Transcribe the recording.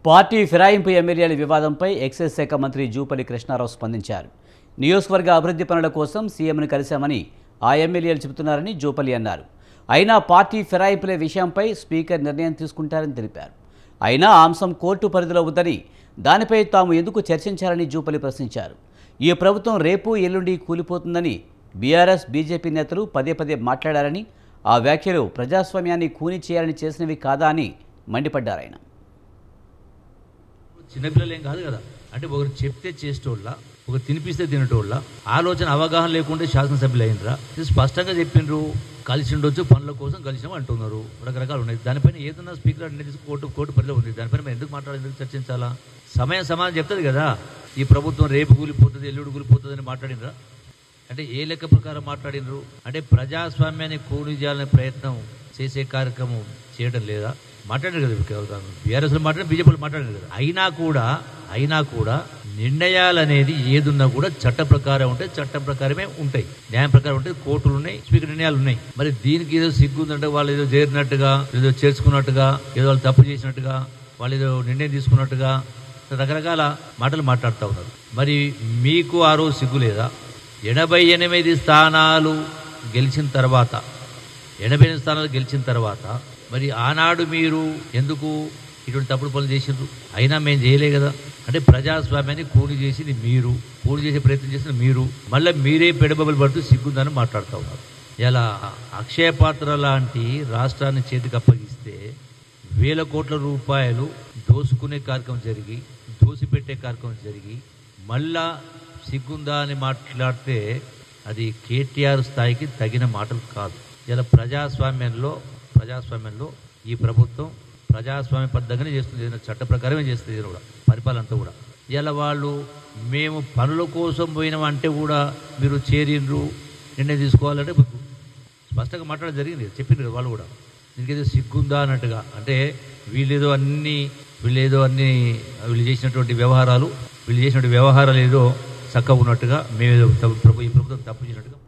Party ఫిరాయింపు ఎమ్మెల్యేల వివాదంపై excise శాఖ మంత్రి జూపల్లి కృష్ణారావు స్పందించారు. నియోజకవర్గ అభివృద్ధి పనుల కోసం సీఎంను కలిశామని ఆ ఎమ్మెల్యేలు చెబుతున్నారని జూపల్లి అన్నారు. అయినా పార్టీ ఫిరాయింపుల విషయంపై స్పీకర్ నిర్ణయం తీసుకుంటారని తెలిపారు. అయినా ఆ అంశం కోర్టు పరిధిలో ఉందని, దానిపై తాము ఎందుకు చర్చించాలని జూపల్లి ప్రశ్నించారు. ఈ ప్రభుత్వం రేపు ఎల్లుండి కూలిపోతుందని బీఆర్ఎస్ బీజేపీ నేతలు పదే పదే మాట్లాడారని, ఆ వ్యాఖ్యలు ప్రజాస్వామ్యాన్ని కూని చేయాలని చేసినవి కాదా అని మండిపడ్డారాయన. చిన్నపిల్లలు ఏం కాదు కదా, అంటే ఒకరు చెప్తే చేసేటోళ్ళ, ఒకరు తినిపిస్తే తినేటోళ్ళ, ఆలోచన అవగాహన లేకుండా శాసనసభ్యులు అయినరా. స్పష్టంగా చెప్పిండ్రు, కలిసి ఉండొచ్చు, పనుల కోసం కలిసినాం అంటున్నారు. రకరకాలు ఉన్నాయి. దానిపైన ఏదన్నా స్పీకర్ అనేది కోర్టు పరిధిలో ఉంది. దానిపైన మేము ఎందుకు మాట్లాడాలి, ఎందుకు చర్చించాలా? సమాధానం చెప్తుంది కదా. ఈ ప్రభుత్వం రేపు కూలిపోతుంది, ఎల్లుడు కూలిపోతుంది అని మాట్లాడినరా? అంటే ఏ లెక్క ప్రకారం మాట్లాడినరు? అంటే ప్రజాస్వామ్యాన్ని కూలి చేయాలనే ప్రయత్నం చేసే కార్యక్రమం చేయడం లేదా? మాట్లాడారు కదా, బీఆర్ఎస్లో మాట్లాడారు, బీజేపీలో మాట్లాడారు కదా. అయినా కూడా నిర్ణయాలు అనేది ఏదున్నా కూడా చట్ట ప్రకారం ఉంటాయి, చట్టం ప్రకారమే ఉంటాయి, న్యాయం ప్రకారం ఉంటాయి, కోర్టులు ఉన్నాయి, స్పీకర్ నిర్ణయాలు ఉన్నాయి. మరి దీనికి ఏదో సిగ్గుందంటే వాళ్ళు ఏదో చేరినట్టుగా, ఏదో చేర్చుకున్నట్టుగా, ఏదో వాళ్ళు తప్పు చేసినట్టుగా, వాళ్ళు ఏదో నిర్ణయం తీసుకున్నట్టుగా రకరకాల మాటలు మాట్లాడుతూ ఉన్నారు. మరి మీకు ఆ రోజు సిగ్గు లేదా? 88 స్థానాలు గెలిచిన తర్వాత మరి ఆనాడు మీరు ఎందుకు ఇటువంటి తప్పుడు పనులు చేసిండ్రు? అయినా మేము చేయలే కదా. అంటే ప్రజాస్వామ్యాన్ని కూలి చేసింది మీరు, కూలి చేసే ప్రయత్నం చేసింది మీరు, మళ్ళీ మీరే పెడబబలు పడుతూ సిగ్గుందని మాట్లాడుతూ ఉన్నారు. ఇలా అక్షయ పాత్ర లాంటి రాష్ట్రాన్ని చేతికి అప్పగిస్తే వేల కోట్ల రూపాయలు దోసుకునే కార్యక్రమం జరిగి, దోసిపెట్టే కార్యక్రమం జరిగి, మళ్ళా సిగ్గుందా అని మాట్లాడితే అది కేటీఆర్ స్థాయికి తగిన మాటలు కాదు. ఇలా ప్రజాస్వామ్యంలో ఈ ప్రభుత్వం ప్రజాస్వామ్యబద్ధంగానే చేస్తుంది, ఏదైనా చట్ట ప్రకారమే చేస్తుంది. కూడా పరిపాలన అంతా కూడా ఇలా వాళ్ళు మేము పనుల కోసం పోయినామంటే కూడా మీరు చేరిండ్రు, నిర్ణయం తీసుకోవాలంటే స్పష్టంగా మాట్లాడడం జరిగింది, చెప్పిండ్రు కదా వాళ్ళు కూడా. దీనికేదో సిగ్గుందా అన్నట్టుగా, అంటే వీళ్ళు చేసినటువంటి వ్యవహారాలు ఏదో చక్కగా ఉన్నట్టుగా, మేము ఈ ప్రభుత్వం తప్పు చేసినట్టుగా